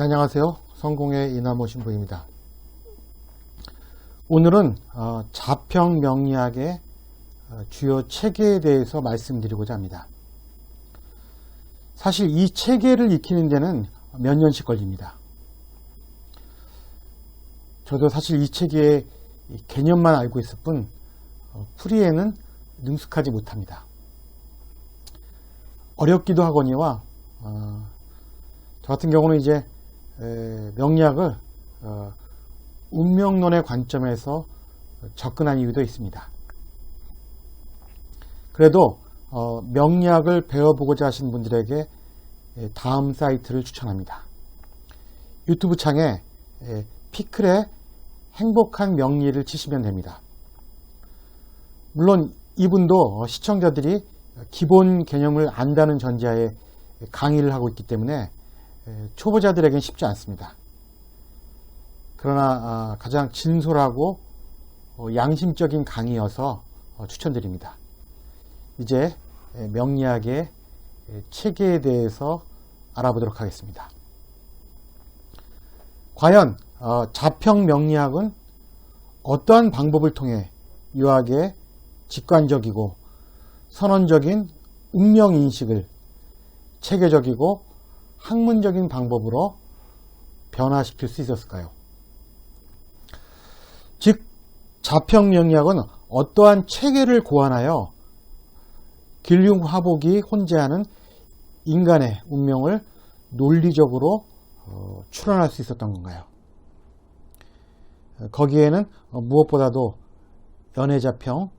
안녕하세요. 성공의 이나모 신부입니다. 오늘은 자평 명리학의 주요 체계에 대해서 말씀드리고자 합니다. 사실 이 체계를 익히는 데는 몇 년씩 걸립니다. 저도 사실 이 체계의 개념만 알고 있을 뿐 풀이에는 능숙하지 못합니다. 어렵기도 하거니와 저 같은 경우는 이제 명리학을 운명론의 관점에서 접근한 이유도 있습니다. 그래도 명리학을 배워보고자 하신 분들에게 다음 사이트를 추천합니다. 유튜브 창에 피클의 행복한 명리를 치시면 됩니다. 물론 이분도 시청자들이 기본 개념을 안다는 전제하에 강의를 하고 있기 때문에 초보자들에겐 쉽지 않습니다. 그러나 가장 진솔하고 양심적인 강의여서 추천드립니다. 이제 명리학의 체계에 대해서 알아보도록 하겠습니다. 과연 자평 명리학은 어떠한 방법을 통해 유학의 직관적이고 선언적인 운명인식을 체계적이고 학문적인 방법으로 변화시킬 수 있었을까요? 즉, 자평 명리학은 어떠한 체계를 고안하여 길흉화복이 혼재하는 인간의 운명을 논리적으로 추론할 수 있었던 건가요? 거기에는 무엇보다도 연애자평,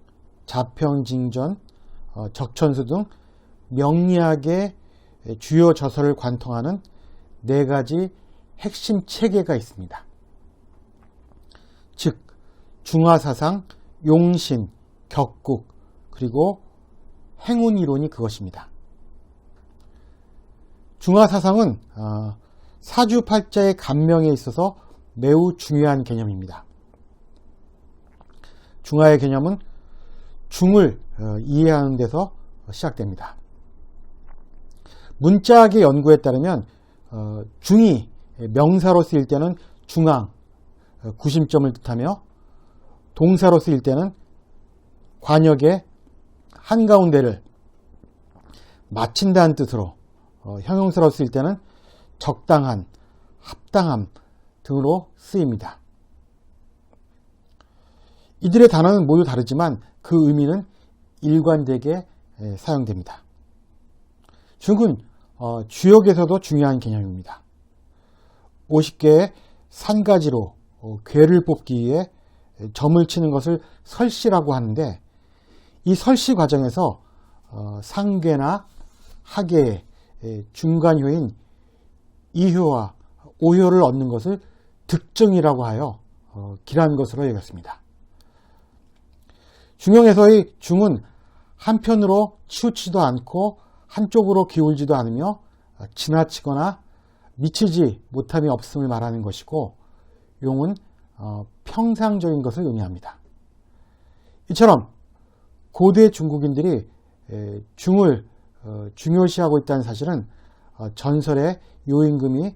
자평징전, 적천수 등 명리학의 주요 저서를 관통하는 4가지 핵심 체계가 있습니다. 즉, 중화사상, 용신, 격국, 그리고 행운이론이 그것입니다. 중화사상은 사주팔자의 감명에 있어서 매우 중요한 개념입니다. 중화의 개념은 중을 이해하는 데서 시작됩니다. 문자학의 연구에 따르면 중이 명사로 쓰일 때는 중앙, 구심점을 뜻하며 동사로 쓰일 때는 관역의 한가운데를 마친다는 뜻으로 형용사로 쓰일 때는 적당한, 합당함 등으로 쓰입니다. 이들의 단어는 모두 다르지만 그 의미는 일관되게 사용됩니다. 중은 주역에서도 중요한 개념입니다. 50개의 산가지로 괴를 뽑기 위해 점을 치는 것을 설시라고 하는데, 이 설시 과정에서 상괴나 하괴의 중간효인 이효와 오효를 얻는 것을 득정이라고 하여 길한 것으로 여겼습니다. 중형에서의 중은 한편으로 치우치지도 않고 한쪽으로 기울지도 않으며 지나치거나 미치지 못함이 없음을 말하는 것이고, 용은 평상적인 것을 의미합니다. 이처럼 고대 중국인들이 중을 중요시하고 있다는 사실은 전설의 요임금이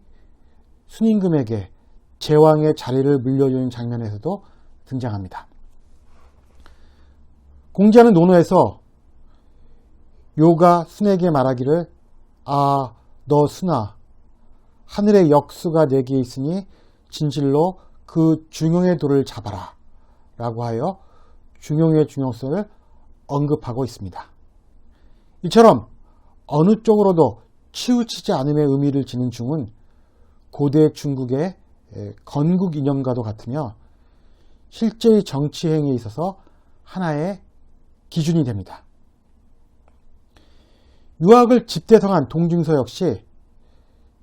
순임금에게 제왕의 자리를 물려주는 장면에서도 등장합니다. 공자는 논어에서 요가 순에게 말하기를 너 순아, 하늘의 역수가 내게 있으니 진실로 그 중용의 도를 잡아라 라고 하여 중용의 중요성을 언급하고 있습니다. 이처럼 어느 쪽으로도 치우치지 않음의 의미를 지닌 중은 고대 중국의 건국 이념과도 같으며 실제의 정치 행위에 있어서 하나의 기준이 됩니다. 유학을 집대성한 동중서 역시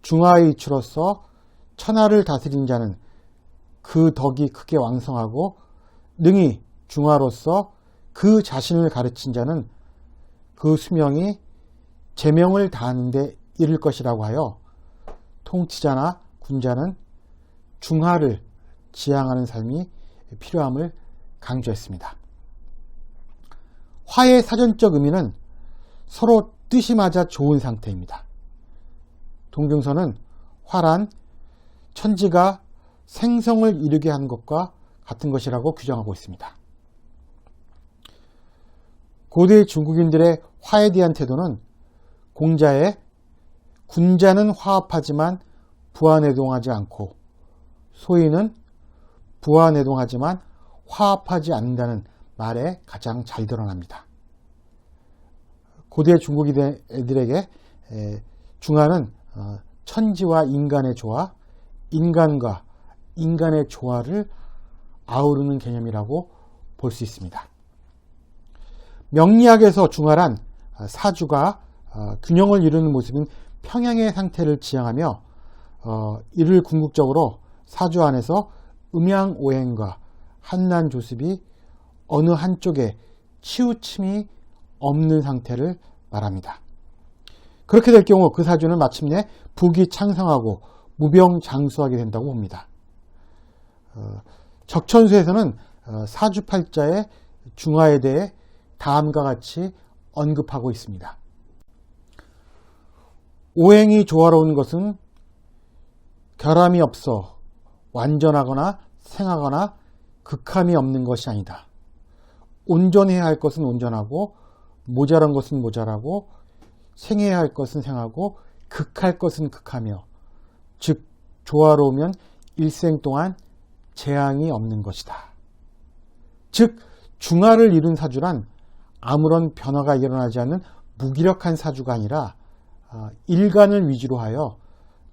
중화의 이치로서 천하를 다스린 자는 그 덕이 크게 왕성하고 능히 중화로서 그 자신을 가르친 자는 그 수명이 제명을 다하는 데 이를 것이라고 하여 통치자나 군자는 중화를 지향하는 삶이 필요함을 강조했습니다. 화의 사전적 의미는 서로 뜻이 맞아 좋은 상태입니다. 동경서는 화란 천지가 생성을 이루게 한 것과 같은 것이라고 규정하고 있습니다. 고대 중국인들의 화에 대한 태도는 공자의 군자는 화합하지만 부하내동하지 않고 소인은 부하내동하지만 화합하지 않는다는 말에 가장 잘 드러납니다. 고대 중국인들에게 중화는 천지와 인간의 조화, 인간과 인간의 조화를 아우르는 개념이라고 볼 수 있습니다. 명리학에서 중화란 사주가 균형을 이루는 모습인 평행의 상태를 지향하며 이를 궁극적으로 사주 안에서 음양오행과 한난조습이 어느 한쪽에 치우침이 없는 상태를 말합니다. 그렇게 될 경우 그 사주는 마침내 북이 창성하고 무병장수하게 된다고 봅니다. 적천수에서는 사주팔자의 중화에 대해 다음과 같이 언급하고 있습니다. 오행이 조화로운 것은 결함이 없어 완전하거나 생하거나 극함이 없는 것이 아니다. 온전해야 할 것은 온전하고 모자란 것은 모자라고 생해야 할 것은 생하고 극할 것은 극하며 즉 조화로우면 일생 동안 재앙이 없는 것이다. 즉 중화를 이룬 사주란 아무런 변화가 일어나지 않는 무기력한 사주가 아니라 일간을 위주로 하여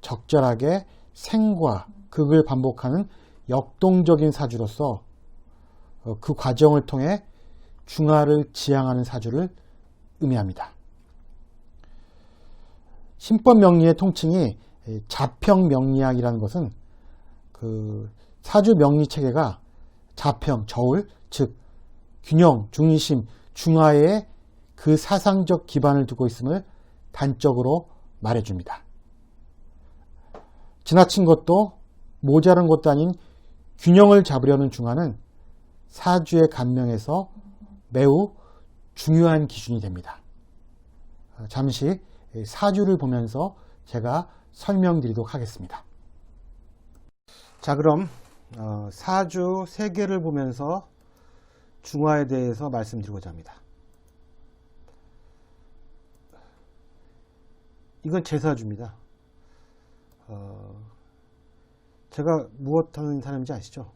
적절하게 생과 극을 반복하는 역동적인 사주로서 그 과정을 통해 중화를 지향하는 사주를 의미합니다. 신법명리의 통칭이 자평명리학이라는 것은 그 사주 명리 체계가 자평, 저울, 즉 균형, 중심, 중화에 그 사상적 기반을 두고 있음을 단적으로 말해줍니다. 지나친 것도 모자란 것도 아닌 균형을 잡으려는 중화는 사주의 감명에서 매우 중요한 기준이 됩니다. 잠시 사주를 보면서 제가 설명드리도록 하겠습니다. 자, 그럼 사주 3개를 보면서 중화에 대해서 말씀드리고자 합니다. 이건 제 사주입니다. 제가 무엇하는 사람인지 아시죠?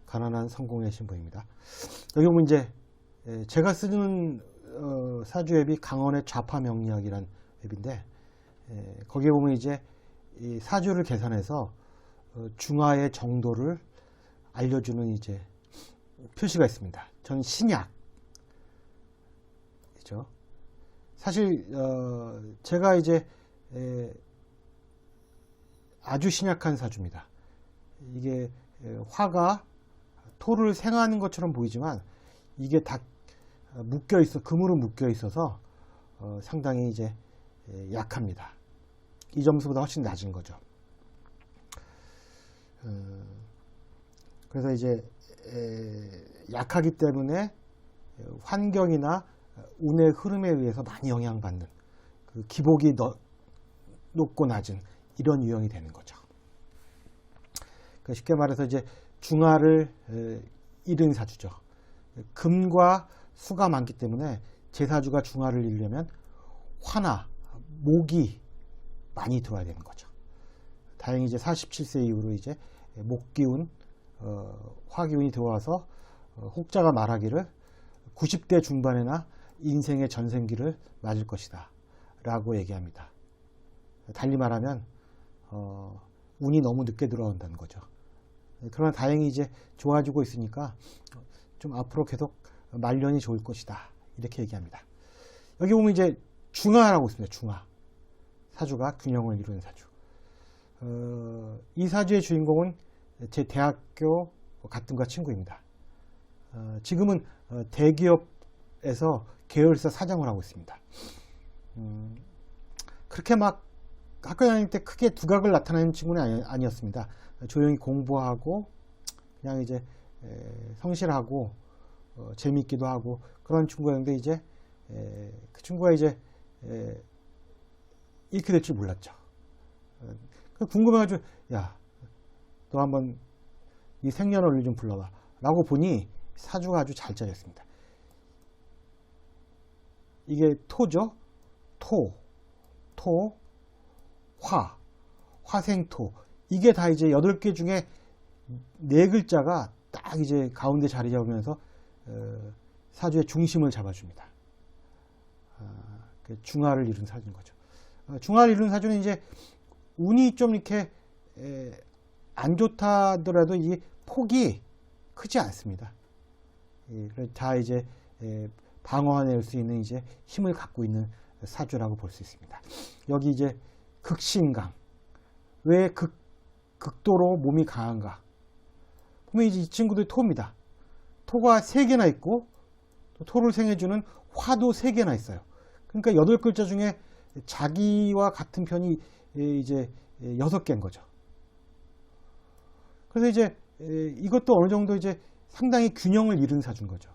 가난한 성공의 신부입니다. 여기 보면 이제 제가 쓰는 사주 앱이 강원의 좌파명리학이란 앱인데 거기에 보면 이제 이 사주를 계산해서 중화의 정도를 알려주는 이제 표시가 있습니다. 전 신약이죠. 사실 제가 이제 아주 신약한 사주입니다. 이게 화가 토를 생하는 것처럼 보이지만 이게 다 묶여 있어 금으로 묶여 있어서 상당히 이제 약합니다. 이 점수보다 훨씬 낮은 거죠. 그래서 이제 약하기 때문에 환경이나 운의 흐름에 의해서 많이 영향받는 그 기복이 높고 낮은 이런 유형이 되는 거죠. 그러니까 쉽게 말해서 이제 중화를 잃은 사주죠. 금과 수가 많기 때문에 제 사주가 중화를 잃으려면 화나 목이 많이 들어야 되는 거죠. 다행히 이제 47세 이후로 이제 목기운, 화기운이 들어와서 혹자가 말하기를 90대 중반에나 인생의 전생기를 맞을 것이다 라고 얘기합니다. 달리 말하면 운이 너무 늦게 들어온다는 거죠. 그러나 다행히 이제 좋아지고 있으니까 좀 앞으로 계속 말년이 좋을 것이다 이렇게 얘기합니다. 여기 보면 이제 중화라고 있습니다. 중화. 사주가 균형을 이루는 사주. 이 사주의 주인공은 제 대학교 같은과 친구입니다. 지금은 대기업에서 계열사 사장을 하고 있습니다. 그렇게 막 학교 다닐 때 크게 두각을 나타내는 친구는 아니었습니다. 조용히 공부하고 그냥 이제 성실하고 재미있기도 하고 그런 친구였는데 이제 그 친구가 이제 이렇게 될 줄 몰랐죠. 궁금해가지고 야, 너 한번 이 생년월일 좀 불러봐 라고 보니 사주가 아주 잘 짜였습니다. 이게 토죠. 토, 화생토. 이게 다 이제 8개 중에 4글자가 딱 이제 가운데 자리 잡으면서 사주의 중심을 잡아줍니다. 중화를 이룬 사주인 거죠. 중화를 이룬 사주는 이제 운이 좀 이렇게 안 좋다 하더라도 이 폭이 크지 않습니다. 다 이제 방어해낼 수 있는 이제 힘을 갖고 있는 사주라고 볼 수 있습니다. 여기 이제 극신강. 왜 극도로 몸이 강한가? 보면 이제 이 친구들이 토입니다. 토가 3개나 있고 또 토를 생해주는 화도 3개나 있어요. 그러니까 8글자 중에 자기와 같은 편이 이제 6개인 거죠. 그래서 이제 이것도 어느 정도 이제 상당히 균형을 이룬 사주인 거죠.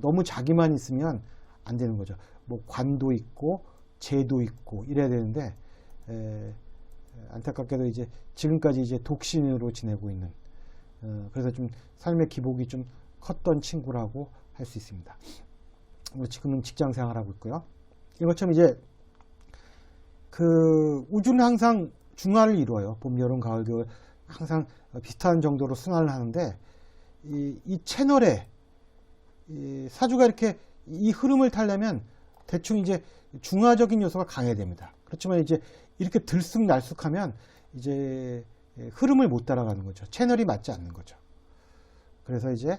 너무 자기만 있으면 안 되는 거죠. 뭐 관도 있고 재도 있고 이래야 되는데 안타깝게도 이제 지금까지 이제 독신으로 지내고 있는 그래서 좀 삶의 기복이 좀 컸던 친구라고 할 수 있습니다. 지금은 직장 생활하고 있고요. 이것처럼 이제 그 우주는 항상 중화를 이루어요. 봄, 여름, 가을, 겨울 항상 비슷한 정도로 순환을 하는데 이 채널에 사주가 이렇게 이 흐름을 타려면 대충 이제 중화적인 요소가 강해야 됩니다. 그렇지만 이제 이렇게 들쑥날쑥하면 이제 흐름을 못 따라가는 거죠. 채널이 맞지 않는 거죠. 그래서 이제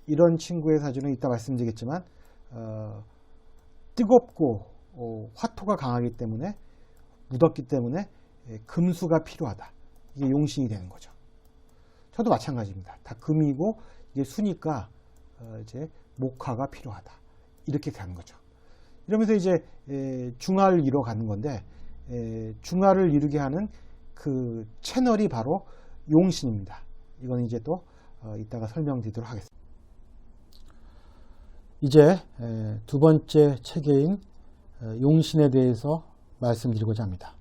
이런 친구의 사주는 이따 말씀드리겠지만 뜨겁고 화토가 강하기 때문에 묻었기 때문에 금수가 필요하다. 이게 용신이 되는 거죠. 저도 마찬가지입니다. 다 금이고 이게 수니까 이제 목화가 필요하다. 이렇게 가는 거죠. 이러면서 이제 중화를 이뤄 가는 건데 중화를 이루게 하는 그 채널이 바로 용신입니다. 이건 이제 또 이따가 설명드리도록 하겠습니다. 이제 2번째 체계인 용신에 대해서 말씀드리고자 합니다.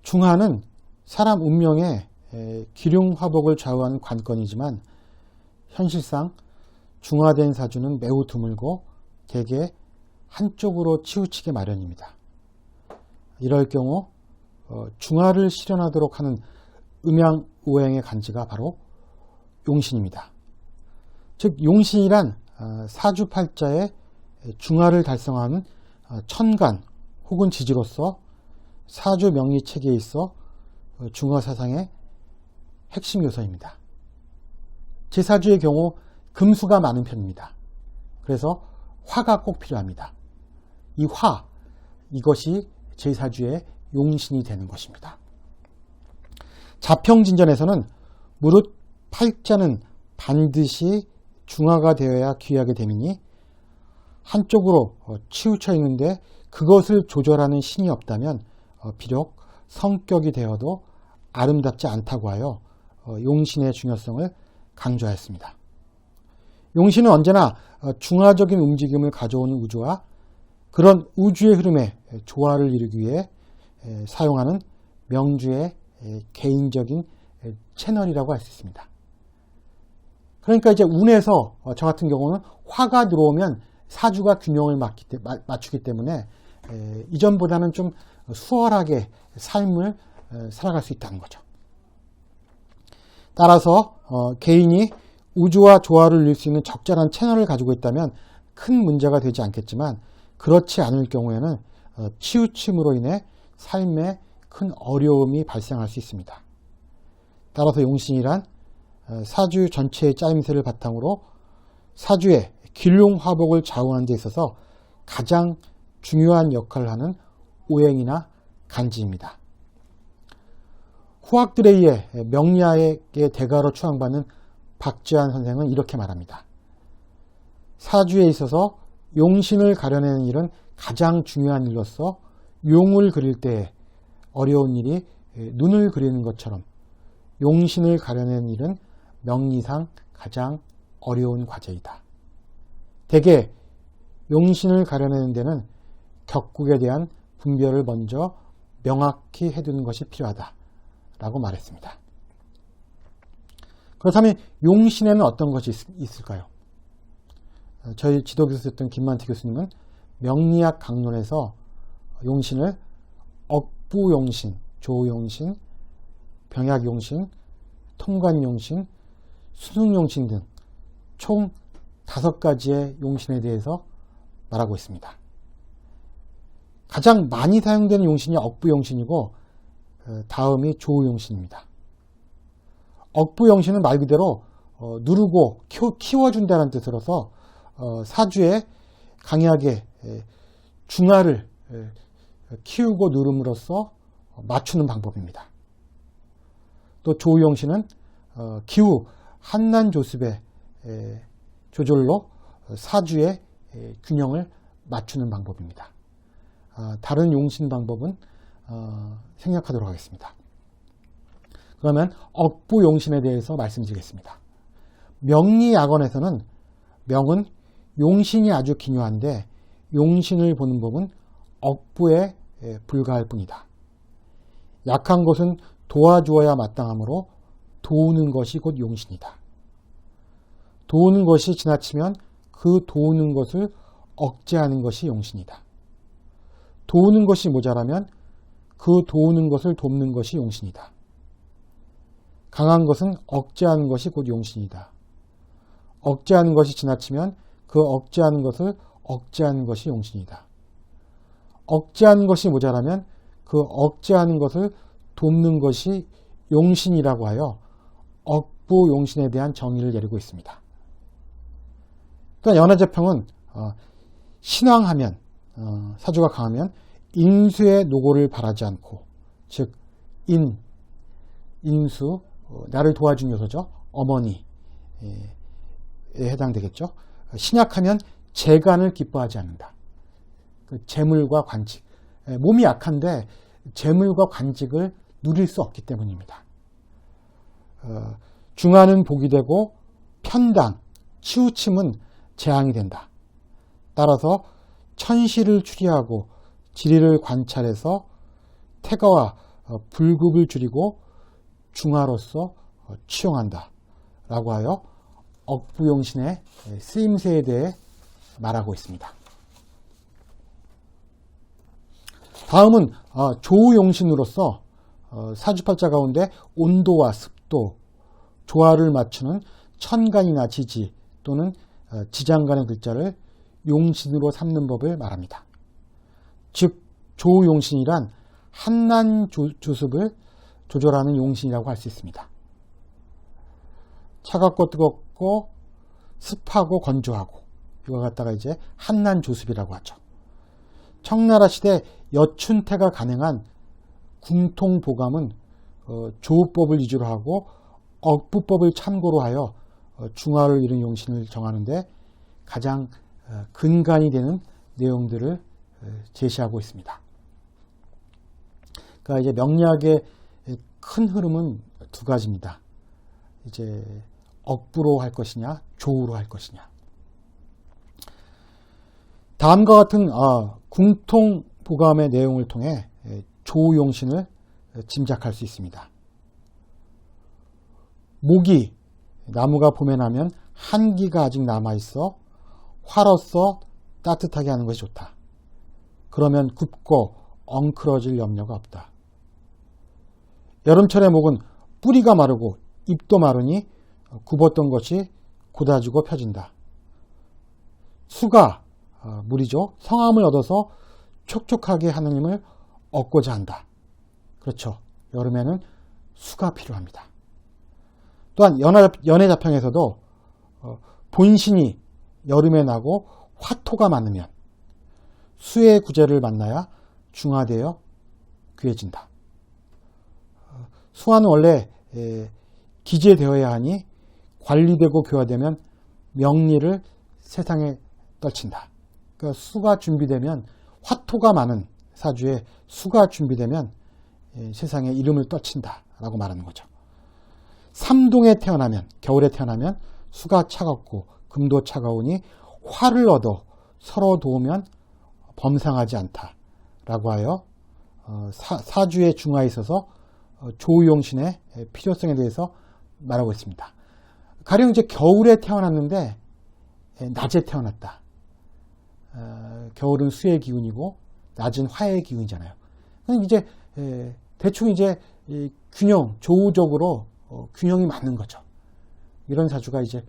중화는 사람 운명의 기륭화복을 좌우하는 관건이지만 현실상 중화된 사주는 매우 드물고 대개 한쪽으로 치우치게 마련입니다. 이럴 경우 중화를 실현하도록 하는 음양오행의 간지가 바로 용신입니다. 즉 용신이란 사주팔자의 중화를 달성하는 천간 혹은 지지로서 사주 명리 체계에 있어 중화 사상의 핵심 요소입니다. 제 사주의 경우 금수가 많은 편입니다. 그래서 화가 꼭 필요합니다. 이 화, 이것이 제 사주의 용신이 되는 것입니다. 자평진전에서는 무릇 팔자는 반드시 중화가 되어야 귀하게 됨이니 한쪽으로 치우쳐 있는데 그것을 조절하는 신이 없다면 비록 성격이 되어도 아름답지 않다고 하여 용신의 중요성을 강조하였습니다. 용신은 언제나 중화적인 움직임을 가져오는 우주와 그런 우주의 흐름에 조화를 이루기 위해 사용하는 명주의 개인적인 채널이라고 할 수 있습니다. 그러니까 이제 운에서 저 같은 경우는 화가 들어오면 사주가 균형을 맞추기 때문에 이전보다는 좀 수월하게 삶을 살아갈 수 있다는 거죠. 따라서 개인이 우주와 조화를 이룰 수 있는 적절한 채널을 가지고 있다면 큰 문제가 되지 않겠지만 그렇지 않을 경우에는 치우침으로 인해 삶에 큰 어려움이 발생할 수 있습니다. 따라서 용신이란 사주 전체의 짜임새를 바탕으로 사주의 기륭화복을 좌우하는 데 있어서 가장 중요한 역할을 하는 오행이나 간지입니다. 후학들에 의해 명리학의 대가로 추앙받는 박지환 선생은 이렇게 말합니다. 사주에 있어서 용신을 가려내는 일은 가장 중요한 일로서 용을 그릴 때 어려운 일이 눈을 그리는 것처럼 용신을 가려내는 일은 명리상 가장 어려운 과제이다. 대개 용신을 가려내는 데는 격국에 대한 분별을 먼저 명확히 해두는 것이 필요하다라고 말했습니다. 그렇다면 용신에는 어떤 것이 있을까요? 저희 지도교수였던 김만태 교수님은 명리학 강론에서 용신을 억부용신, 조용신, 병약용신, 통관용신, 수능용신 등 총 5가지의 용신에 대해서 말하고 있습니다. 가장 많이 사용되는 용신이 억부용신이고 다음이 조용신입니다. 억부용신은 말 그대로 누르고 키워준다는 뜻으로서 사주에 강하게 중화를 키우고 누름으로써 맞추는 방법입니다. 또 조용신은 기후 한난조습의 조절로 사주의 균형을 맞추는 방법입니다. 다른 용신 방법은 생략하도록 하겠습니다. 그러면 억부용신에 대해서 말씀드리겠습니다. 명리학원에서는 명은 용신이 아주 기묘한데 용신을 보는 법은 억부에 불과할 뿐이다. 약한 것은 도와주어야 마땅하므로 도우는 것이 곧 용신이다. 도우는 것이 지나치면 그 도우는 것을 억제하는 것이 용신이다. 도우는 것이 모자라면 그 도우는 것을 돕는 것이 용신이다. 강한 것은 억제하는 것이 곧 용신이다. 억제하는 것이 지나치면 그 억제하는 것을 억제하는 것이 용신이다. 억제하는 것이 모자라면 그 억제하는 것을 돕는 것이 용신이라고 하여 억부용신에 대한 정의를 내리고 있습니다. 또 연화제평은 신왕하면 사주가 강하면 인수의 노고를 바라지 않고 즉 인수 나를 도와준 요소죠. 어머니에 해당되겠죠. 신약하면 재간을 기뻐하지 않는다. 재물과 관직 몸이 약한데 재물과 관직을 누릴 수 없기 때문입니다. 중화는 복이 되고 편당, 치우침은 재앙이 된다. 따라서 천시를 추리하고 지리를 관찰해서 태가와 불급을 줄이고 중화로서 취용한다 라고 하여 억부용신의 쓰임새에 대해 말하고 있습니다. 다음은 조용신으로서 사주팔자 가운데 온도와 습도, 조화를 맞추는 천간이나 지지 또는 지장간의 글자를 용신으로 삼는 법을 말합니다. 즉 조용신이란 한난조습을 조절하는 용신이라고 할 수 있습니다. 차갑고 뜨겁고 습하고 건조하고 이거 갖다가 이제 한난조습이라고 하죠. 청나라 시대 여춘태가 간행한 궁통보감은 조우법을 위주로 하고 억부법을 참고로 하여 중화를 이룬 용신을 정하는데 가장 근간이 되는 내용들을 제시하고 있습니다. 그러니까 이제 명리학의 큰 흐름은 두 가지입니다. 이제 억부로 할 것이냐, 조우로 할 것이냐. 다음과 같은 궁통보감의 내용을 통해 조용신을 짐작할 수 있습니다. 모기, 나무가 봄에 나면 한기가 아직 남아있어 화로써 따뜻하게 하는 것이 좋다. 그러면 굽고 엉클어질 염려가 없다. 여름철의 목은 뿌리가 마르고 잎도 마르니 굽었던 것이 곧아지고 펴진다. 수가 물이죠. 성함을 얻어서 촉촉하게 하느님을 얻고자 한다. 그렇죠. 여름에는 수가 필요합니다. 또한 연애자평에서도 본신이 여름에 나고 화토가 많으면 수의 구제를 만나야 중화되어 귀해진다. 수화는 원래 기재되어야 하니 관리되고 교화되면 명리를 세상에 떨친다. 그러니까 수가 준비되면 화토가 많은 사주에 수가 준비되면 세상에 이름을 떨친다 라고 말하는 거죠. 삼동에 태어나면 겨울에 태어나면 수가 차갑고 금도 차가우니 화를 얻어 서로 도우면 범상하지 않다 라고 하여 사주의 중화에 있어서 조우용신의 필요성에 대해서 말하고 있습니다. 가령 이제 겨울에 태어났는데 낮에 태어났다. 겨울은 수의 기운이고 낮은 화의 기운이잖아요. 그럼 이제 대충 이제 균형, 조우적으로 균형이 맞는 거죠. 이런 사주가 이제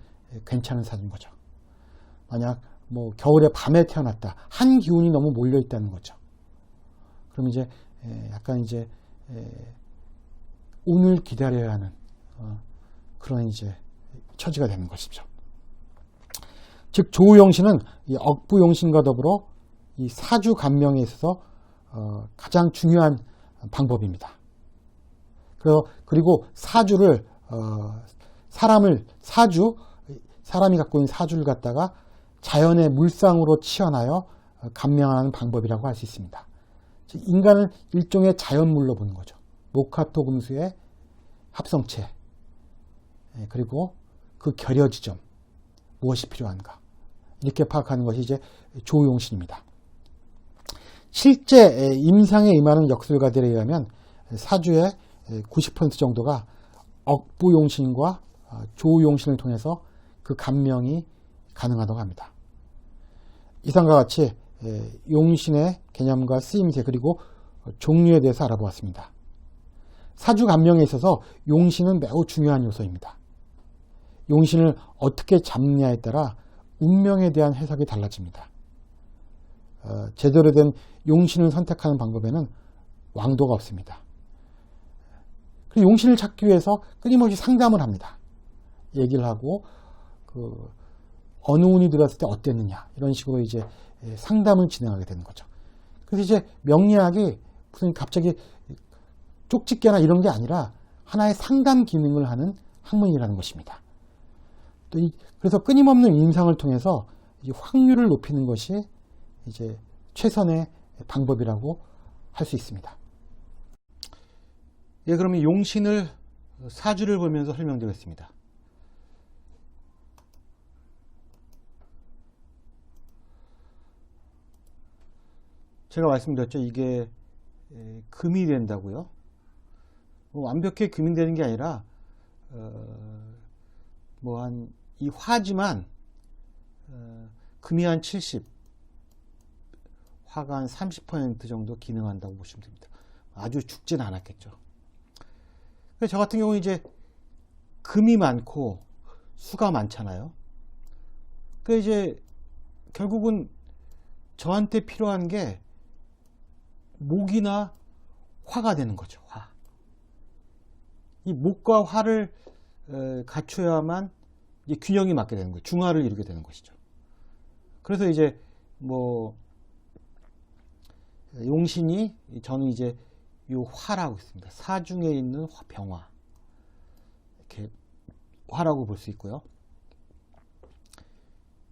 괜찮은 사주인 거죠. 만약 뭐 겨울에 밤에 태어났다. 한 기운이 너무 몰려 있다는 거죠. 그럼 이제 약간 이제 운을 기다려야 하는 그런 이제 처지가 되는 것이죠. 즉 조우용신은 이 억부용신과 더불어 이 사주 감명에 있어서 가장 중요한 방법입니다. 그리고 사주를 사람이 갖고 있는 사주를 갖다가 자연의 물상으로 치환하여 감명하는 방법이라고 할 수 있습니다. 인간을 일종의 자연물로 보는 거죠. 목화토 금수의 합성체, 그리고 그 결여 지점, 무엇이 필요한가, 이렇게 파악하는 것이 이제 조우용신입니다. 실제 임상에 임하는 역술가들에 의하면 사주의 90% 정도가 억부용신과 조우용신을 통해서 그 감명이 가능하다고 합니다. 이상과 같이 용신의 개념과 쓰임새 그리고 종류에 대해서 알아보았습니다. 사주 감명에 있어서 용신은 매우 중요한 요소입니다. 용신을 어떻게 잡느냐에 따라 운명에 대한 해석이 달라집니다. 제대로 된 용신을 선택하는 방법에는 왕도가 없습니다. 그리고 용신을 찾기 위해서 끊임없이 상담을 합니다. 얘기를 하고 어느 운이 들어왔을 때 어땠느냐 이런 식으로 이제 상담을 진행하게 되는 거죠. 그래서 이제 명리학이 무슨 갑자기 쪽집게나 이런 게 아니라 하나의 상담 기능을 하는 학문이라는 것입니다. 그래서 끊임없는 임상을 통해서 확률을 높이는 것이 이제 최선의 방법이라고 할 수 있습니다. 예, 그러면 용신을 사주를 보면서 설명드리겠습니다. 제가 말씀드렸죠. 이게 금이 된다고요. 완벽하게 금이 되는 게 아니라 이 화지만 금이 한 70, 화가 한 30% 정도 기능한다고 보시면 됩니다. 아주 죽진 않았겠죠. 저 같은 경우는 이제 금이 많고 수가 많잖아요. 그 이제 결국은 저한테 필요한 게 목이나 화가 되는 거죠. 화. 이 목과 화를 갖춰야만 이제 균형이 맞게 되는 거예요. 중화를 이루게 되는 것이죠. 그래서 이제 용신이 저는 이제 요 화라고 있습니다. 사중에 있는 병화, 이렇게 화라고 볼 수 있고요.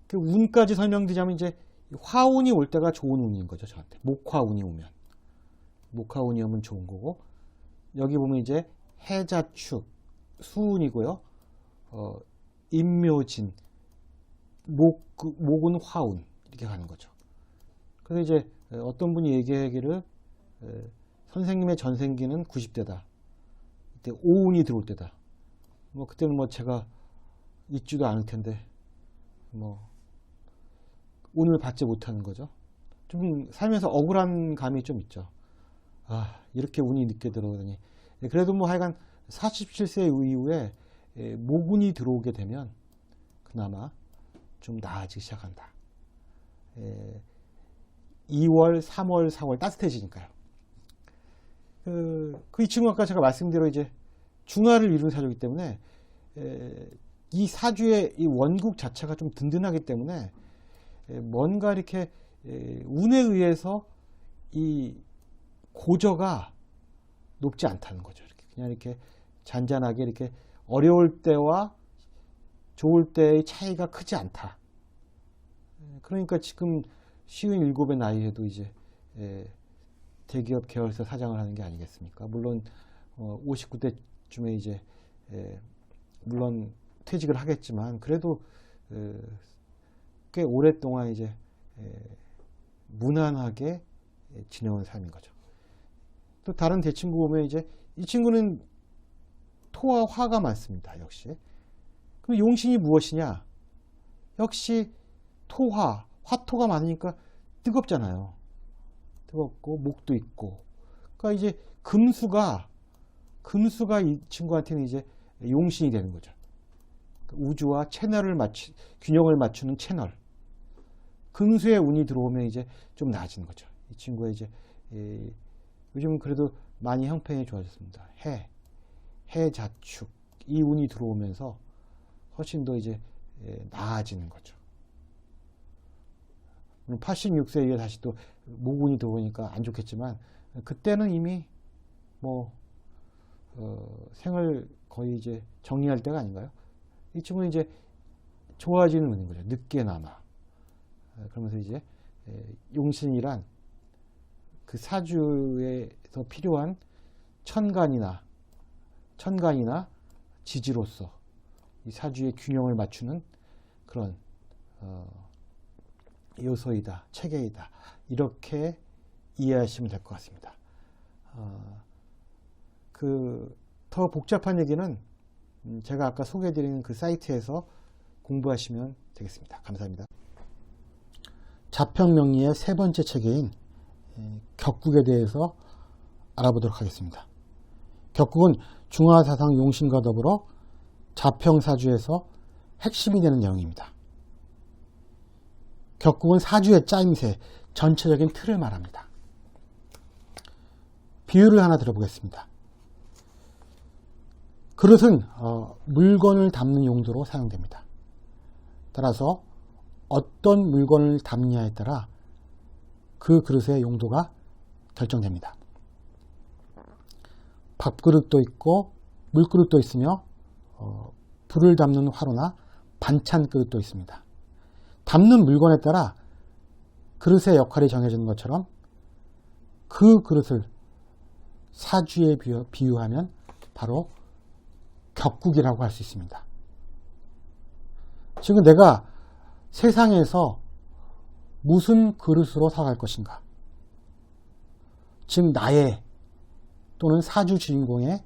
그 운까지 설명드리자면 이제 화운이 올 때가 좋은 운인 거죠. 저한테 목화운이 오면 좋은 거고, 여기 보면 이제 해자축 수운이고요. 임묘진 목은 화운 이렇게 가는 거죠. 그래서 이제 어떤 분이 얘기하기를 선생님의 전생기는 90대다. 이때 오운이 들어올 때다. 그때는 제가 있지도 않을 텐데 운을 받지 못하는 거죠. 좀 살면서 억울한 감이 좀 있죠. 이렇게 운이 늦게 들어오더니. 그래도 하여간 47세 이후에 모군이 들어오게 되면 그나마 좀 나아지기 시작한다. 2월, 3월, 4월 따뜻해지니까요. 이 친구가 아까 제가 말씀드린 이제 중화를 이루는 사주이기 때문에 이 사주의 이 원국 자체가 좀 든든하기 때문에 뭔가 이렇게 운에 의해서 이 고저가 높지 않다는 거죠. 그냥 이렇게 잔잔하게 이렇게 어려울 때와 좋을 때의 차이가 크지 않다. 그러니까 지금 57의 나이에도 이제 대기업 계열사 사장을 하는 게 아니겠습니까? 물론 59대쯤에 이제 물론 퇴직을 하겠지만 그래도 꽤 오랫동안 이제 무난하게 지내온 삶인 거죠. 또 다른 대친구 보면 이제 이 친구는 토와 화가 많습니다. 역시. 그럼 용신이 무엇이냐? 역시 토화, 화토가 많으니까 뜨겁잖아요. 뜨겁고 목도 있고. 그러니까 이제 금수가 이 친구한테는 이제 용신이 되는 거죠. 우주와 균형을 맞추는 채널. 금수의 운이 들어오면 이제 좀 나아지는 거죠. 이 친구가 이제 요즘은 그래도 많이 형편이 좋아졌습니다. 해자축 이 운이 들어오면서 훨씬 더 이제 나아지는 거죠. 86세에 이어 다시 또 모운이 들어오니까 안 좋겠지만 그때는 이미 뭐 생을 거의 이제 정리할 때가 아닌가요? 이 친구는 이제 좋아지는 운인 거죠. 늦게나마. 그러면서 이제 용신이란 그 사주에서 필요한 천간이나 지지로서 이 사주의 균형을 맞추는 그런 요소이다, 체계이다. 이렇게 이해하시면 될 것 같습니다. 더 복잡한 얘기는 제가 아까 소개해드린 그 사이트에서 공부하시면 되겠습니다. 감사합니다. 자평명리의 세 번째 체계인 격국에 대해서 알아보도록 하겠습니다. 격국은 중화사상 용신과 더불어 자평사주에서 핵심이 되는 내용입니다. 격국은 사주의 짜임새, 전체적인 틀을 말합니다. 비유를 하나 들어보겠습니다. 그릇은 물건을 담는 용도로 사용됩니다. 따라서 어떤 물건을 담느냐에 따라 그 그릇의 용도가 결정됩니다. 밥그릇도 있고 물그릇도 있으며 불을 담는 화로나 반찬 그릇도 있습니다. 담는 물건에 따라 그릇의 역할이 정해지는 것처럼 그 그릇을 사주에 비유하면 바로 격국이라고 할 수 있습니다. 지금 내가 세상에서 무슨 그릇으로 살아갈 것인가? 즉 나의 또는 사주 주인공의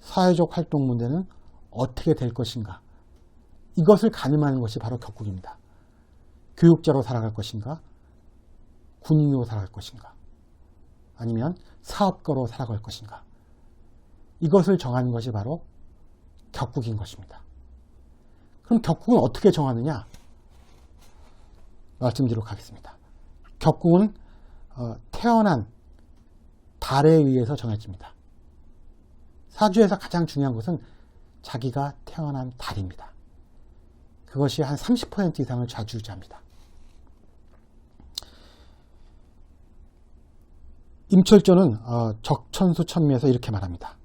사회적 활동 문제는 어떻게 될 것인가? 이것을 가늠하는 것이 바로 격국입니다. 교육자로 살아갈 것인가? 군인으로 살아갈 것인가? 아니면 사업가로 살아갈 것인가? 이것을 정하는 것이 바로 격국인 것입니다. 그럼 격국은 어떻게 정하느냐? 말씀드리도록 하겠습니다. 격국은 태어난 달에 의해서 정해집니다. 사주에서 가장 중요한 것은 자기가 태어난 달입니다. 그것이 한 30% 이상을 좌지우지합니다. 임철조는 적천수천미에서 이렇게 말합니다.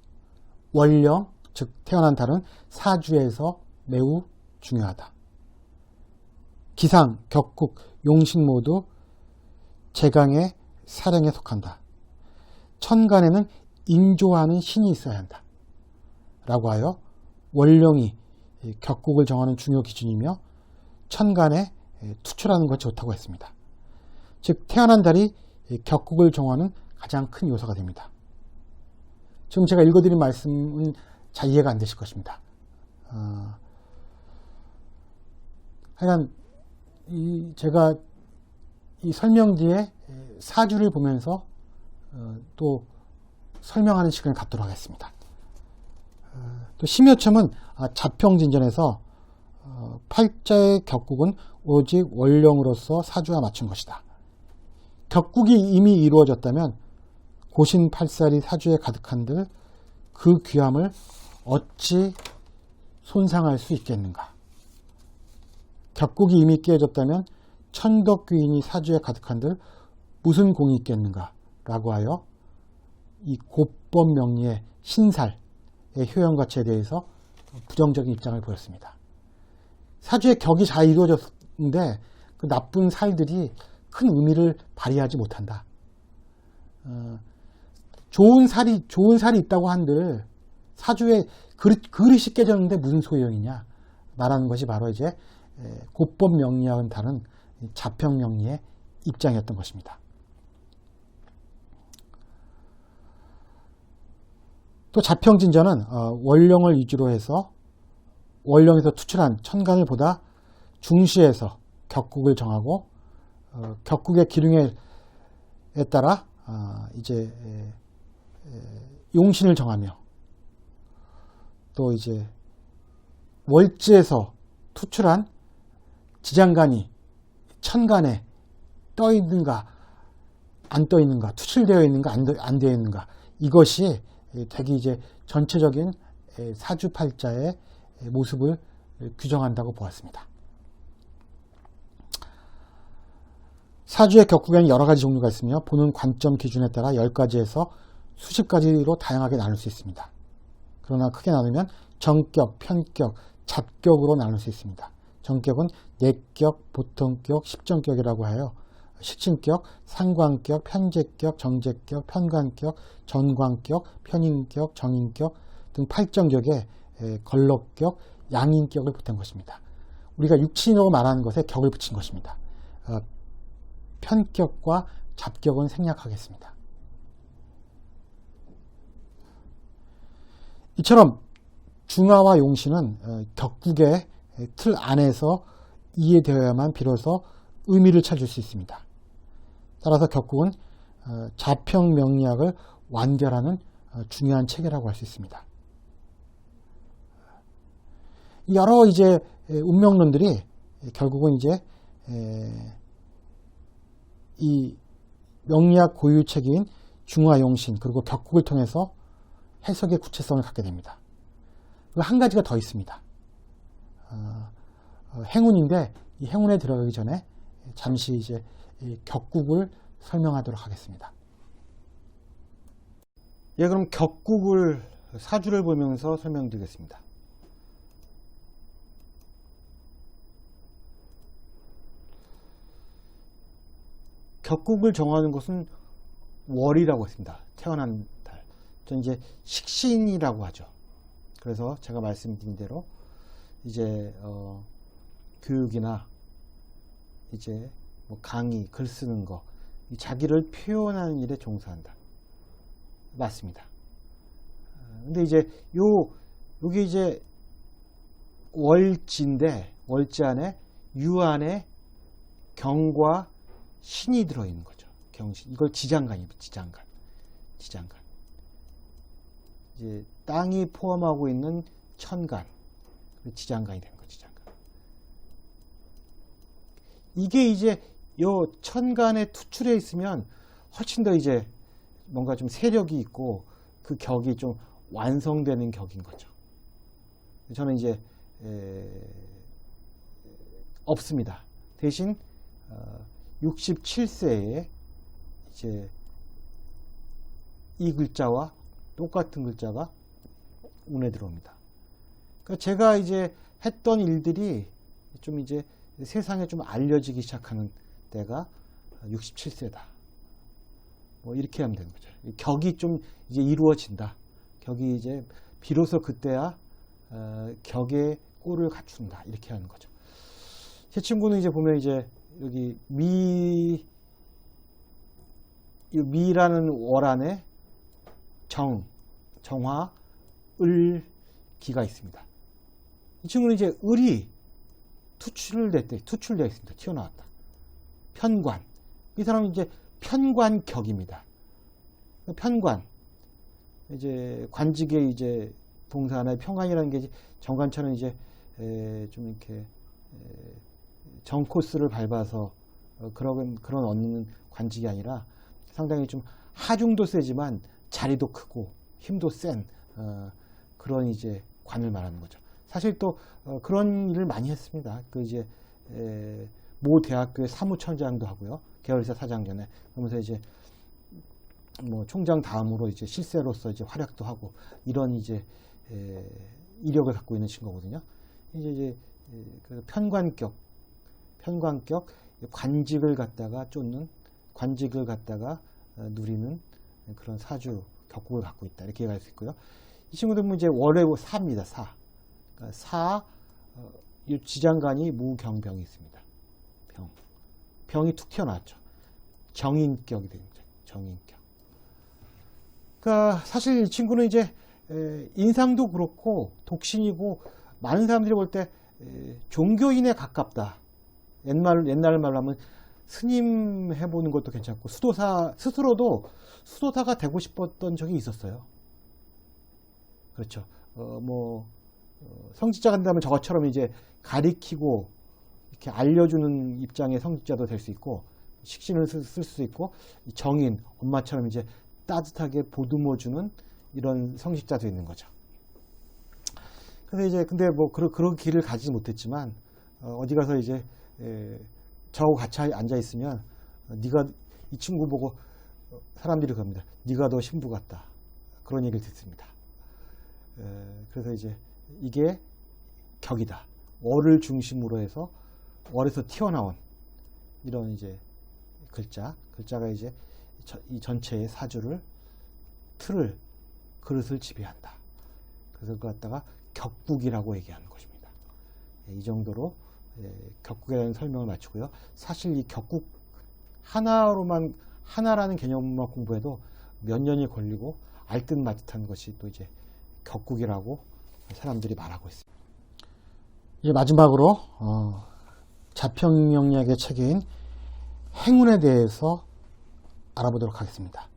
월령, 즉 태어난 달은 사주에서 매우 중요하다. 기상, 격국, 용신 모두 제강의 사령에 속한다. 천간에는 인조하는 신이 있어야 한다. 라고 하여 월령이 격국을 정하는 중요 기준이며 천간에 투출하는 것이 좋다고 했습니다. 즉 태어난 달이 격국을 정하는 가장 큰 요소가 됩니다. 지금 제가 읽어드린 말씀은 잘 이해가 안 되실 것입니다. 하여간 제가 이 설명 뒤에 사주를 보면서 또 설명하는 시간을 갖도록 하겠습니다. 또 심여첨은 자평진전에서 팔자의 격국은 오직 월령으로서 사주와 맞춘 것이다. 격국이 이미 이루어졌다면 고신팔살이 사주에 가득한들 그 귀함을 어찌 손상할 수 있겠는가? 격국이 이미 깨어졌다면 천덕귀인이 사주에 가득한들 무슨 공이 있겠는가? 라고 하여 이 곱법명리의 신살의 효용가치에 대해서 부정적인 입장을 보였습니다. 사주의 격이 잘 이루어졌는데 그 나쁜 살들이 큰 의미를 발휘하지 못한다. 좋은 살이 있다고 한들 사주에 그릇이 깨졌는데 무슨 소용이냐 말하는 것이 바로 이제 곱법명리와는 다른 자평명리의 입장이었던 것입니다. 또 자평진전은 월령을 위주로 해서 월령에서 투출한 천간을 보다 중시해서 격국을 정하고 격국의 기륭에 따라 이제 용신을 정하며 또 이제 월지에서 투출한 지장간이 천간에 떠 있는가 안 떠 있는가, 투출되어 있는가 안 되어 있는가, 이것이 되게 이제 전체적인 사주팔자의 모습을 규정한다고 보았습니다. 사주의 격국에는 여러 가지 종류가 있으며 보는 관점 기준에 따라 10가지에서 수십 가지로 다양하게 나눌 수 있습니다. 그러나 크게 나누면 정격, 편격, 잡격으로 나눌 수 있습니다. 정격은 내격, 보통격, 십정격이라고 하여 식신격, 상관격, 편제격, 정제격, 편관격, 전관격, 편인격, 정인격 등 8정격에 걸럭격, 양인격을 보탠 것입니다. 우리가 육친이라고 말하는 것에 격을 붙인 것입니다. 편격과 잡격은 생략하겠습니다. 이처럼 중화와 용신은 격국의 틀 안에서 이해되어야만 비로소 의미를 찾을 수 있습니다. 따라서 격국은 자평명리학을 완결하는 중요한 체계라고 할 수 있습니다. 여러 이제 운명론들이 결국은 이제 이 명리학 고유 체계인 중화용신 그리고 격국을 통해서 해석의 구체성을 갖게 됩니다. 그리고 한 가지가 더 있습니다. 행운인데 이 행운에 들어가기 전에 잠시 이제 격국을 설명하도록 하겠습니다. 예, 그럼 격국을 사주를 보면서 설명드리겠습니다. 격국을 정하는 것은 월이라고 했습니다. 태어난 달. 전 이제 식신이라고 하죠. 그래서 제가 말씀드린 대로 이제 교육이나 이제 뭐 강의, 글 쓰는 거, 자기를 표현하는 일에 종사한다. 맞습니다. 근데 이제 요게 이제 월지인데 월지 안에 유 안에 경과 신이 들어있는 거죠. 경신. 이걸 지장간입니다. 지장간. 이제 땅이 포함하고 있는 천간. 지장간이 되는 거죠. 지장간. 이게 이제 요 천간에 투출해 있으면 훨씬 더 이제 뭔가 좀 세력이 있고 그 격이 좀 완성되는 격인 거죠. 저는 이제 없습니다. 대신 67세에 이제 이 글자와 똑같은 글자가 운에 들어옵니다. 그러니까 제가 이제 했던 일들이 좀 이제 세상에 좀 알려지기 시작하는 때가 67세다. 뭐 이렇게 하면 되는 거죠. 격이 좀 이제 이루어진다. 격이 이제 비로소 그때야 격의 꼴을 갖춘다. 이렇게 하는 거죠. 제 친구는 이제 보면 이제 여기 미라는 월 안에 정화, 을, 기가 있습니다. 이 친구는 이제 을이 투출되어 있습니다. 튀어나왔다. 편관. 이 사람은 이제 편관격입니다. 편관. 이제 관직의 이제 동사 하나의 편관이라는 게 정관처럼 이제 좀 이렇게 정 코스를 밟아서 그런 얻는 관직이 아니라 상당히 좀 하중도 세지만 자리도 크고 힘도 센 그런 이제 관을 말하는 거죠. 사실 또 그런 일을 많이 했습니다. 그 이제 모 대학교의 사무총장도 하고요. 계열사 사장 전에 그러면서 이제 뭐 총장 다음으로 이제 실세로서 이제 활약도 하고 이런 이제 이력을 갖고 있는 친구거든요. 이제 그 편관격 관직을 갖다가 쫓는 관직을 갖다가 누리는 그런 사주 격국을 갖고 있다 이렇게 얘기할 수 있고요. 이 친구들은 이제 월의 사입니다. 사. 그러니까 이 지장간이 무경병이 있습니다. 병이 툭 튀어나왔죠. 정인격이 됩니다. 정인격. 그러니까 사실 이 친구는 이제 인상도 그렇고 독신이고 많은 사람들이 볼 때 종교인에 가깝다. 옛날 말로 하면 스님 해보는 것도 괜찮고 수도사 스스로도 수도사가 되고 싶었던 적이 있었어요. 그렇죠. 성직자 간다면 저것처럼 이제 가리키고 이렇게 알려주는 입장의 성직자도 될 수 있고 식신을 쓸 수 있고 정인 엄마처럼 이제 따뜻하게 보듬어주는 이런 성직자도 있는 거죠. 근데 뭐 그런 길을 가지지 못했지만 어디 가서 이제 저하고 같이 앉아 있으면 네가 이 친구 보고 사람들이 그럽니다. 네가 더 신부 같다. 그런 얘기를 듣습니다. 그래서 이제 이게 격이다. 월을 중심으로 해서 월에서 튀어나온 이런 이제 글자가 이제 이 전체의 사주를 틀을 그릇을 지배한다. 그래서 그걸 갖다가 격국이라고 얘기하는 것입니다. 이 정도로 격국에 대한 설명을 마치고요. 사실 이 격국 하나라는 개념만 공부해도 몇 년이 걸리고 알듯 말듯한 것이 또 이제 격국이라고 사람들이 말하고 있습니다. 이제 마지막으로 자평명리학의 체계인 행운에 대해서 알아보도록 하겠습니다.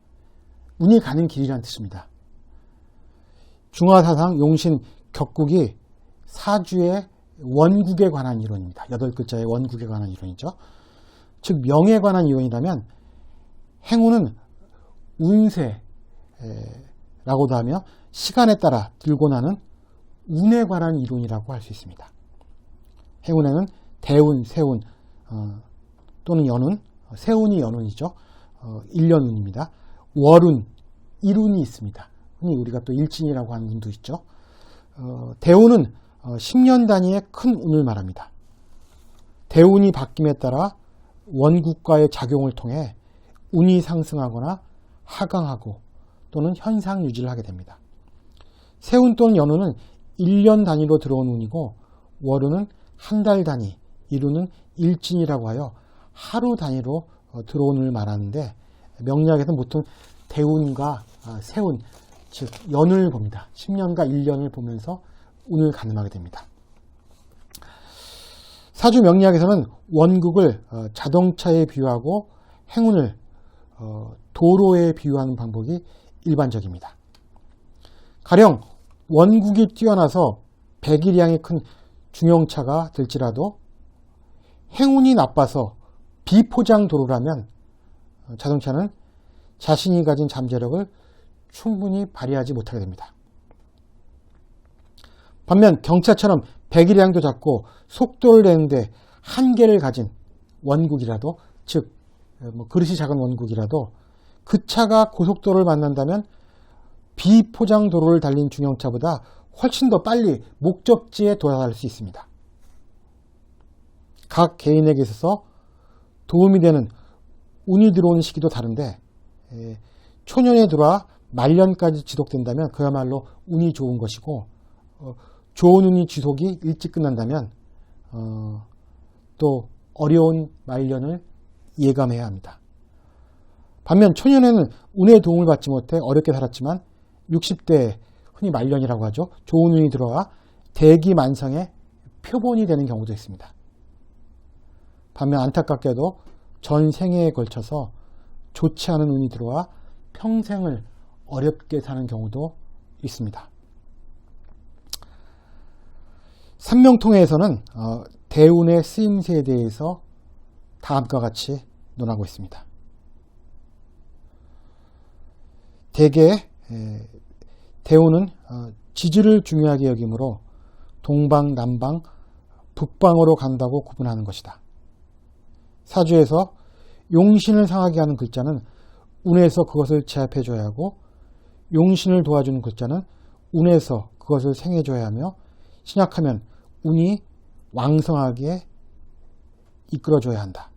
운이 가는 길이란 뜻입니다. 중화사상 용신 격국이 사주의 원국에 관한 이론입니다. 8글자의 원국에 관한 이론이죠. 즉 명에 관한 이론이라면 행운은 운세라고도 하며 시간에 따라 들고 나는 운에 관한 이론이라고 할 수 있습니다. 행운에는 대운, 세운 또는 연운, 세운이 연운이죠. 1년운입니다. 월운, 일운이 있습니다. 흔히 우리가 또 일진이라고 하는 운도 있죠. 대운은 10년 단위의 큰 운을 말합니다. 대운이 바뀜에 따라 원국과의 작용을 통해 운이 상승하거나 하강하고 또는 현상 유지를 하게 됩니다. 세운 또는 연운은 1년 단위로 들어온 운이고 월운은 한 달 단위, 일운은 일진이라고 하여 하루 단위로 들어온 운을 말하는데 명리학에서는 보통 대운과 세운, 즉 연을 봅니다. 10년과 1년을 보면서 운을 가늠하게 됩니다. 사주 명리학에서는 원국을 자동차에 비유하고 행운을 도로에 비유하는 방법이 일반적입니다. 가령 원국이 뛰어나서 백일량이 큰 중형차가 될지라도 행운이 나빠서 비포장 도로라면 자동차는 자신이 가진 잠재력을 충분히 발휘하지 못하게 됩니다. 반면 경차처럼 백일량도 작고 속도를 내는데 한계를 가진 원국이라도, 즉 그릇이 작은 원국이라도 그 차가 고속도로를 만난다면 비포장 도로를 달린 중형차보다 훨씬 더 빨리 목적지에 도달할 수 있습니다. 각 개인에게 있어서 도움이 되는 운이 들어오는 시기도 다른데 초년에 들어와 말년까지 지속된다면 그야말로 운이 좋은 것이고 좋은 운이 지속이 일찍 끝난다면 또 어려운 말년을 예감해야 합니다. 반면 초년에는 운의 도움을 받지 못해 어렵게 살았지만 60대에 흔히 말년이라고 하죠. 좋은 운이 들어와 대기만성의 표본이 되는 경우도 있습니다. 반면 안타깝게도 전 생애에 걸쳐서 좋지 않은 운이 들어와 평생을 어렵게 사는 경우도 있습니다. 삼명통해에서는 대운의 쓰임새에 대해서 다음과 같이 논하고 있습니다. 대개 대운은 지지를 중요하게 여기므로 동방, 남방, 북방으로 간다고 구분하는 것이다. 사주에서 용신을 상하게 하는 글자는 운에서 그것을 제압해줘야 하고 용신을 도와주는 글자는 운에서 그것을 생해줘야 하며 신약하면 운이 왕성하게 이끌어줘야 한다.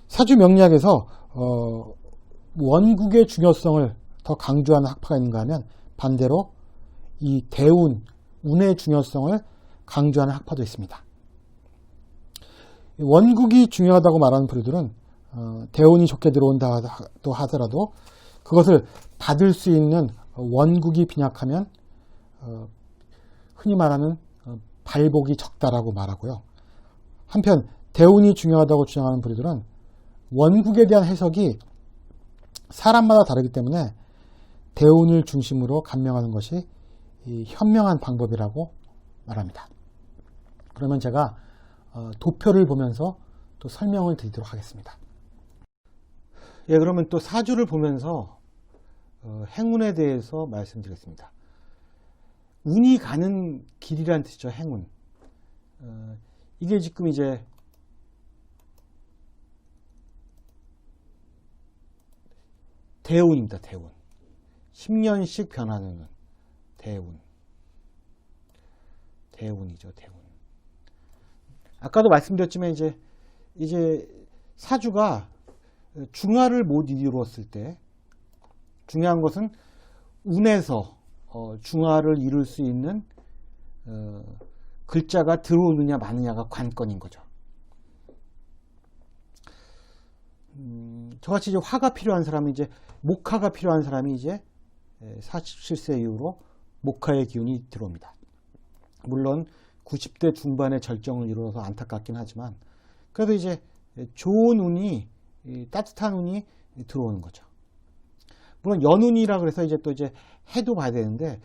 사주 명리학에서 원국의 중요성을 더 강조하는 학파가 있는가 하면 반대로 이 대운, 운의 중요성을 강조하는 학파도 있습니다. 원국이 중요하다고 말하는 부류들은 대운이 좋게 들어온다 하더라도 그것을 받을 수 있는 원국이 빈약하면 흔히 말하는 발복이 적다라고 말하고요. 한편 대운이 중요하다고 주장하는 부류들은 원국에 대한 해석이 사람마다 다르기 때문에 대운을 중심으로 간명하는 것이 현명한 방법이라고 말합니다. 그러면 제가 도표를 보면서 또 설명을 드리도록 하겠습니다. 예, 그러면 또 사주를 보면서 행운에 대해서 말씀드리겠습니다. 운이 가는 길이란 뜻이죠. 행운. 이게 지금 이제 대운입니다. 대운. 10년씩 변하는 대운. 대운이죠. 대운. 아까도 말씀드렸지만 이제 사주가 중화를 못 이루었을 때 중요한 것은 운에서 중화를 이룰 수 있는 글자가 들어오느냐 마느냐가 관건인 거죠. 저같이 이제 화가 필요한 사람이 이제 목화가 필요한 사람이 이제 47세 이후로 목화의 기운이 들어옵니다. 물론 90대 중반에 절정을 이루어서 안타깝긴 하지만 그래도 이제 좋은 운이 따뜻한 운이 들어오는 거죠. 물론 연운이라 그래서 이제 또 이제 해도 봐야 되는데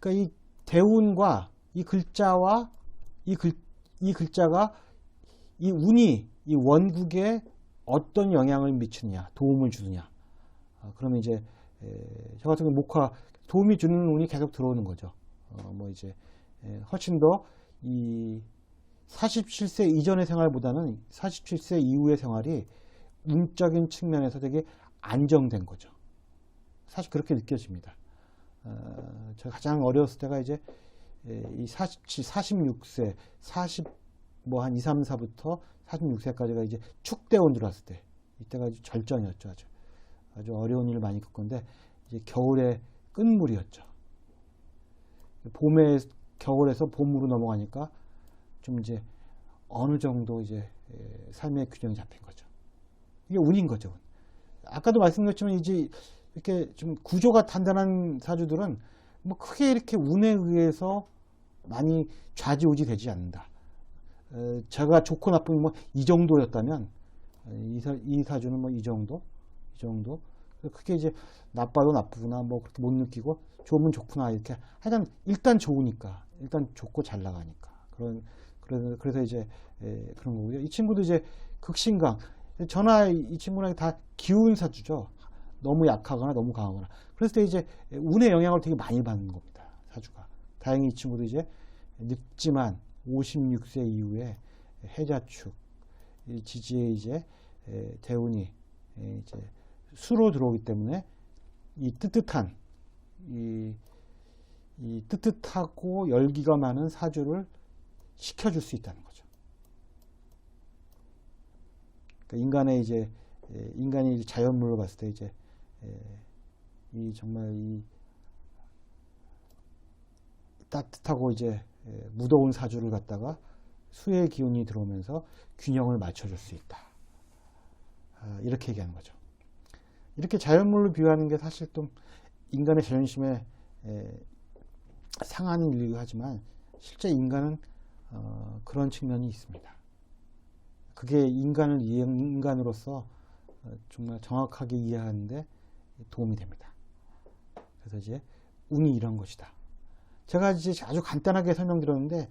그러니까 이 대운과 이 글자와 이 글자가 이 운이 이 원국에 어떤 영향을 미치느냐 도움을 주느냐 그러면 이제 저 같은 경우 목화 도움이 주는 운이 계속 들어오는 거죠. 뭐 이제 훨씬 더 이 47세 이전의 생활보다는 47세 이후의 생활이 운적인 측면에서 되게 안정된 거죠. 사실 그렇게 느껴집니다. 제가 가장 어려웠을 때가 이제 이 46세, 40, 뭐 한 2, 3, 4부터 46세까지가 이제 축대운 들어왔을 때, 이때가 아주 절정이었죠. 아주 어려운 일을 많이 겪었는데, 이제 겨울의 끝물이었죠. 겨울에서 봄으로 넘어가니까 좀 이제 어느 정도 이제 삶의 균형이 잡힌 거죠. 이게 운인 거죠. 아까도 말씀드렸지만 이제 이렇게 좀 구조가 단단한 사주들은 뭐 크게 이렇게 운에 의해서 많이 좌지우지 되지 않는다. 제가 좋고 나쁜 뭐 이 정도였다면 이 사주는 뭐 이 정도 크게 이제 나빠도 나쁘구나 뭐 그렇게 못 느끼고 좋으면 좋구나 이렇게 하여간 일단 좋으니까 일단 좋고 잘 나가니까 그래서 이제 그런 거고요. 이 친구도 이제 극신강 저나 이 친구랑 다 기운 사주죠. 너무 약하거나 너무 강하거나. 그랬을 때 이제 운의 영향을 되게 많이 받는 겁니다. 사주가. 다행히 이 친구도 이제 늙지만 56세 이후에 해자축, 지지에 이제 대운이 이제 수로 들어오기 때문에 이 뜨뜻한 이 뜨뜻하고 열기가 많은 사주를 식혀줄 수 있다는 거죠. 그러니까 인간이 자연물로 봤을 때 이제 정말 이 따뜻하고 이제 무더운 사주를 갖다가 수의 기운이 들어오면서 균형을 맞춰줄 수 있다. 이렇게 얘기하는 거죠. 이렇게 자연물로 비유하는 게 사실 좀 인간의 자존심에 상하는 일이기도 하지만 실제 인간은 그런 측면이 있습니다. 그게 인간으로서 정말 정확하게 이해하는데 도움이 됩니다. 그래서 이제 운이 이런 것이다. 제가 이제 아주 간단하게 설명드렸는데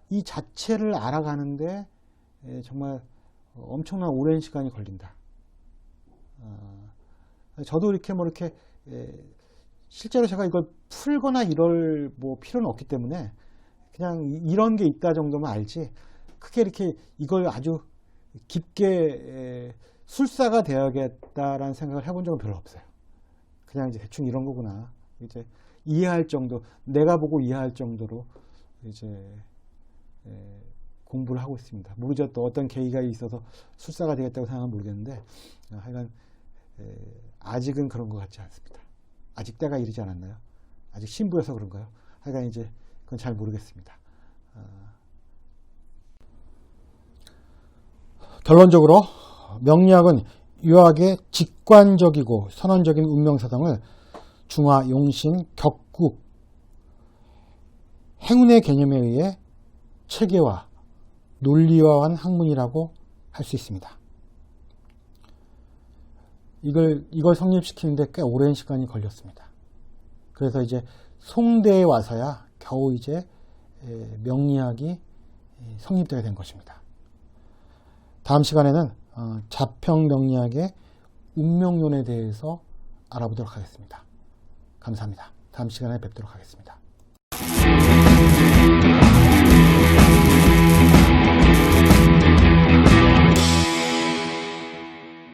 이 자체를 알아가는데 정말 엄청난 오랜 시간이 걸린다. 저도 이렇게 실제로 제가 이걸 풀거나 이럴 뭐 필요는 없기 때문에 그냥 이런 게 있다 정도만 알지 크게 이렇게 이걸 아주 깊게 술사가 되어야겠다라는 생각을 해본 적은 별로 없어요. 그냥 이제 대충 이런 거구나. 이제 이해할 정도, 내가 보고 이해할 정도로 이제 공부를 하고 있습니다. 모르죠. 또 어떤 계기가 있어서 술사가 되겠다고 생각은 모르겠는데 하여간 아직은 그런 것 같지 않습니다. 아직 때가 이르지 않았나요? 아직 신부여서 그런가요? 하여간 이제 그건 잘 모르겠습니다. 결론적으로 명리학은 유학의 직관적이고 선언적인 운명사상을 중화, 용신, 격국, 행운의 개념에 의해 체계화, 논리화한 학문이라고 할 수 있습니다. 이걸 성립시키는데 꽤 오랜 시간이 걸렸습니다. 그래서 이제 송대에 와서야 겨우 이제 명리학이 성립되게 된 것입니다. 다음 시간에는 자평 명리학의 운명론에 대해서 알아보도록 하겠습니다. 감사합니다. 다음 시간에 뵙도록 하겠습니다.